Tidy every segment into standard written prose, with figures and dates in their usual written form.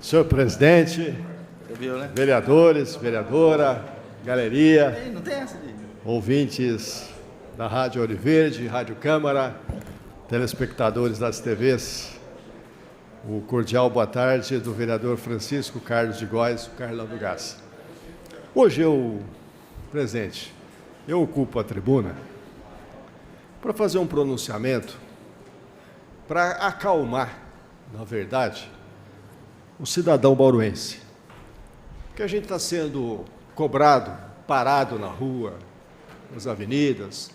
Senhor presidente, vereadores, vereadora, galeria, ouvintes da Rádio Ouro Verde, Rádio Câmara, telespectadores das TVs, o cordial boa tarde do vereador Francisco Carlos de Góes, o Carlão do Gás. Hoje presidente, eu ocupo a tribuna para fazer um pronunciamento, para acalmar, na verdade, o cidadão bauruense. Que a gente está sendo cobrado, parado na rua, nas avenidas,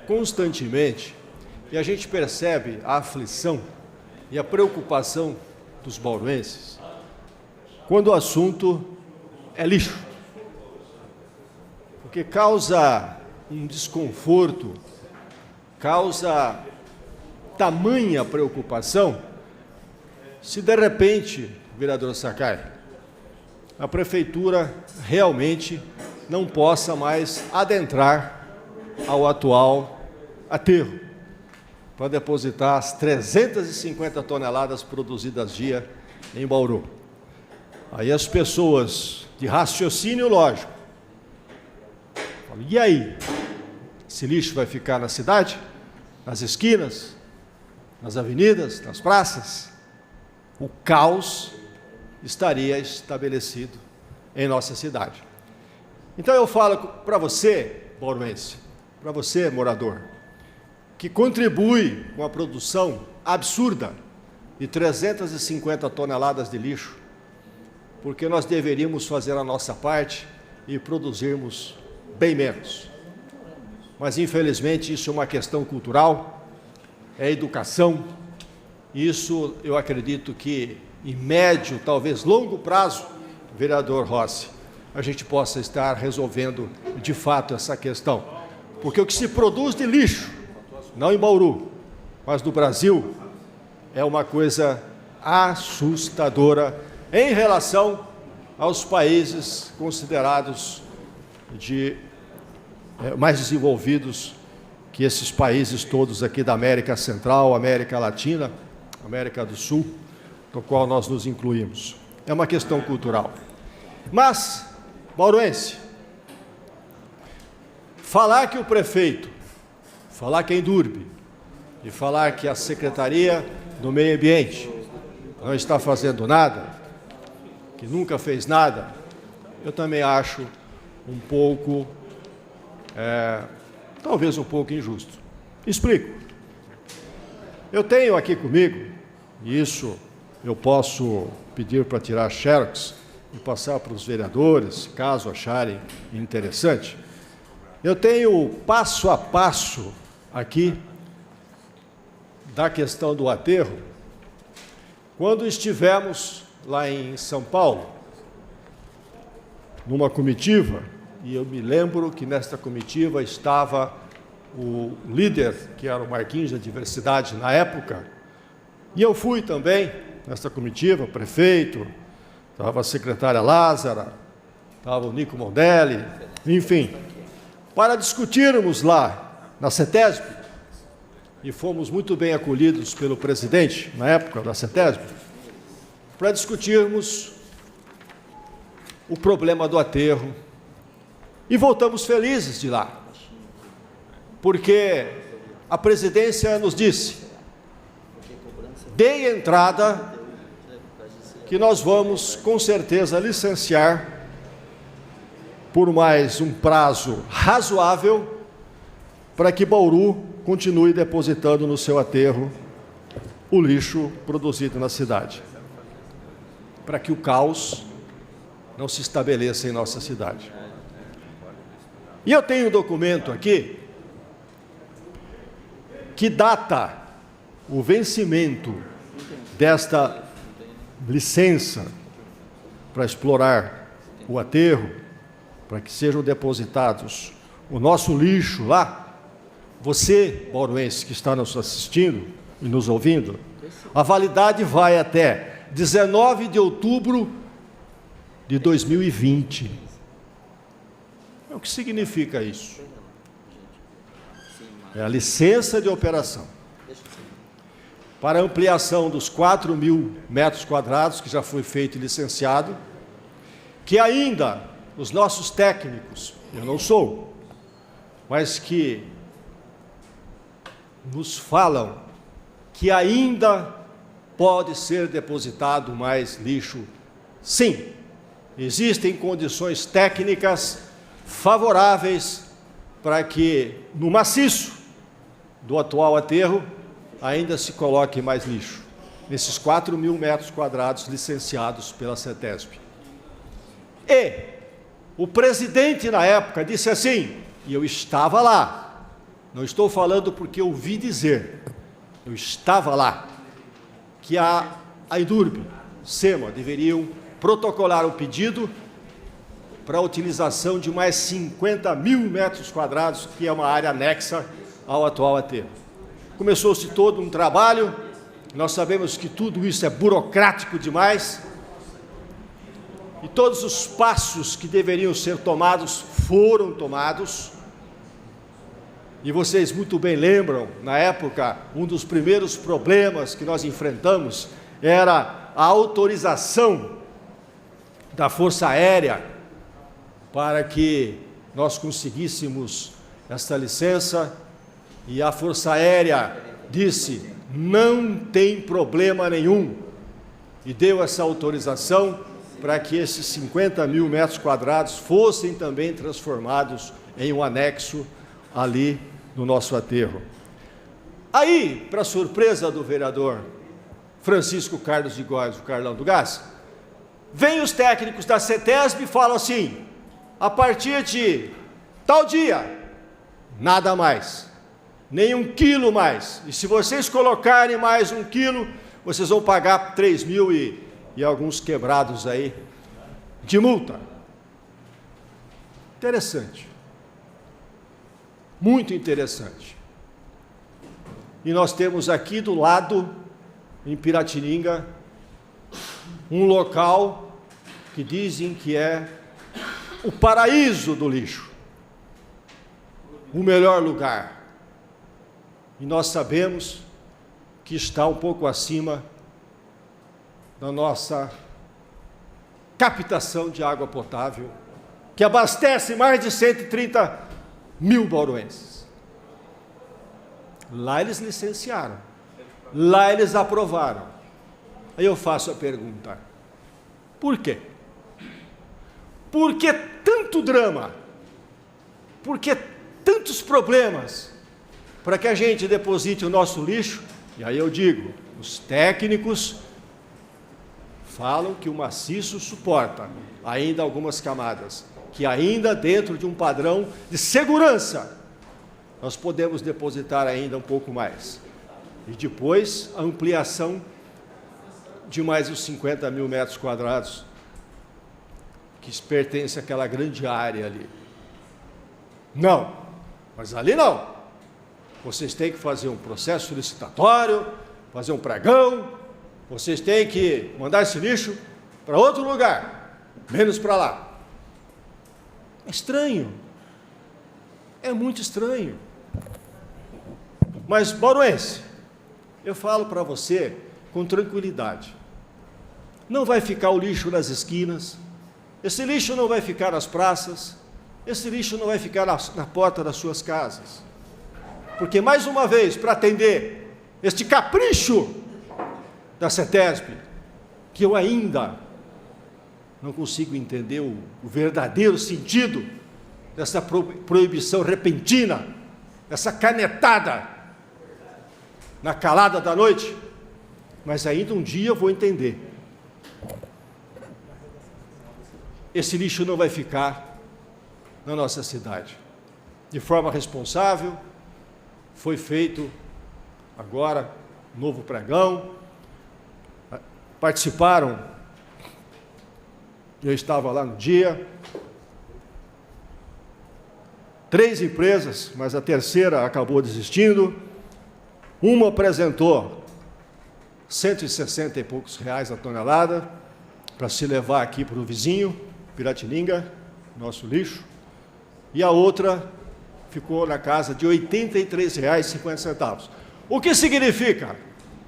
constantemente, e a gente percebe a aflição e a preocupação dos bauruenses quando o assunto é lixo. Porque causa um desconforto, causa tamanha preocupação, se de repente, vereador Sakai, a prefeitura realmente não possa mais adentrar ao atual aterro para depositar as 350 toneladas produzidas dia em Bauru. Aí as pessoas de raciocínio lógico falam, e aí? Esse lixo vai ficar na cidade? Nas esquinas? Nas avenidas? Nas praças? O caos estaria estabelecido em nossa cidade. Então eu falo para você, bauruense, para você, morador, que contribui com a produção absurda de 350 toneladas de lixo, porque nós deveríamos fazer a nossa parte e produzirmos bem menos. Mas, infelizmente, isso é uma questão cultural, é educação. Isso, eu acredito que, em médio, talvez longo prazo, vereador Rossi, a gente possa estar resolvendo, de fato, essa questão. Porque o que se produz de lixo, não em Bauru, mas no Brasil, é uma coisa assustadora em relação aos países considerados mais desenvolvidos que esses países todos aqui da América Central, América Latina, América do Sul, no qual nós nos incluímos. É uma questão cultural. Mas, bauruense, falar que o prefeito, falar que a Endurbe e falar que a Secretaria do Meio Ambiente não está fazendo nada, que nunca fez nada, eu também acho um pouco, talvez um pouco injusto. Explico. Eu tenho aqui comigo, e isso eu posso pedir para tirar xerox e passar para os vereadores, caso acharem interessante. Eu tenho passo a passo aqui da questão do aterro, quando estivemos lá em São Paulo, numa comitiva, e eu me lembro que nesta comitiva estava o líder, que era o Marquinhos da Diversidade na época, e eu fui também nesta comitiva, prefeito, estava a secretária Lázara, estava o Nico Mondelli, enfim, para discutirmos lá na CETESB, e fomos muito bem acolhidos pelo presidente, na época da CETESB, para discutirmos o problema do aterro, e voltamos felizes de lá, porque a presidência nos disse, dê entrada, que nós vamos, com certeza, licenciar por mais um prazo razoável para que Bauru continue depositando no seu aterro o lixo produzido na cidade, para que o caos não se estabeleça em nossa cidade. E eu tenho um documento aqui que data o vencimento desta licença para explorar o aterro, para que sejam depositados o nosso lixo lá. Você, bauruense, que está nos assistindo e nos ouvindo, a validade vai até 19 de outubro de 2020. O que significa isso? É a licença de operação. para ampliação dos 4.000 metros quadrados, que já foi feito e licenciado, que ainda os nossos técnicos, eu não sou, mas que nos falam que ainda pode ser depositado mais lixo. Sim, existem condições técnicas favoráveis para que no maciço do atual aterro ainda se coloque mais lixo, nesses 4.000 metros quadrados licenciados pela CETESB. E o presidente, na época, disse assim, e eu estava lá, não estou falando porque eu ouvi dizer, eu estava lá, que a IDURB, SEMA, deveriam protocolar o pedido para a utilização de mais 50.000 metros quadrados, que é uma área anexa ao atual aterro. Começou-se todo um trabalho, nós sabemos que tudo isso é burocrático demais, e todos os passos que deveriam ser tomados foram tomados, e vocês muito bem lembram, na época, um dos primeiros problemas que nós enfrentamos era a autorização da Força Aérea para que nós conseguíssemos esta licença, e a Força Aérea disse, não tem problema nenhum, e deu essa autorização para que esses 50.000 metros quadrados fossem também transformados em um anexo ali no nosso aterro. Aí, para surpresa do vereador Francisco Carlos de Góes, o Carlão do Gás, vem os técnicos da CETESB e falam assim, a partir de tal dia, nada mais, nem 1 quilo mais, e se vocês colocarem mais 1 quilo, vocês vão pagar 3.000 e alguns quebrados aí de multa. Interessante. Muito interessante. E nós temos aqui do lado, em Piratininga, um local que dizem que é o paraíso do lixo, o melhor lugar. E nós sabemos que está um pouco acima da nossa captação de água potável, que abastece mais de 130.000 bauruenses. Lá eles licenciaram, lá eles aprovaram. Aí eu faço a pergunta, por quê? Por que tanto drama? Por que tantos problemas para que a gente deposite o nosso lixo? E aí eu digo, os técnicos falam que o maciço suporta ainda algumas camadas, que ainda dentro de um padrão de segurança, nós podemos depositar ainda um pouco mais. E depois a ampliação de mais os 50.000 metros quadrados, que pertence àquela grande área ali. Não, mas ali não. Vocês têm que fazer um processo licitatório, fazer um pregão, vocês têm que mandar esse lixo para outro lugar, menos para lá. É estranho, é muito estranho. Mas, bauruense, eu falo para você com tranquilidade, não vai ficar o lixo nas esquinas, esse lixo não vai ficar nas praças, esse lixo não vai ficar na porta das suas casas, porque, mais uma vez, para atender este capricho da CETESB, que eu ainda não consigo entender o verdadeiro sentido dessa proibição repentina, dessa canetada na calada da noite, mas ainda um dia eu vou entender. Esse lixo não vai ficar na nossa cidade. De forma responsável, foi feito agora novo pregão, participaram, eu estava lá no dia, 3 empresas, mas a terceira acabou desistindo. Uma apresentou 160 e poucos reais a tonelada, para se levar aqui para o vizinho, Piratininga, nosso lixo, e a outra ficou na casa de R$ 83,50. O que significa?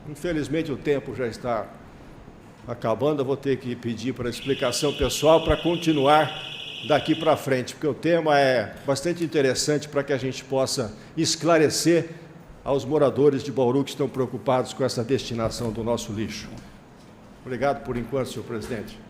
Infelizmente, o tempo já está acabando, eu vou ter que pedir para explicação pessoal para continuar daqui para frente, porque o tema é bastante interessante para que a gente possa esclarecer aos moradores de Bauru que estão preocupados com essa destinação do nosso lixo. Obrigado por enquanto, senhor presidente.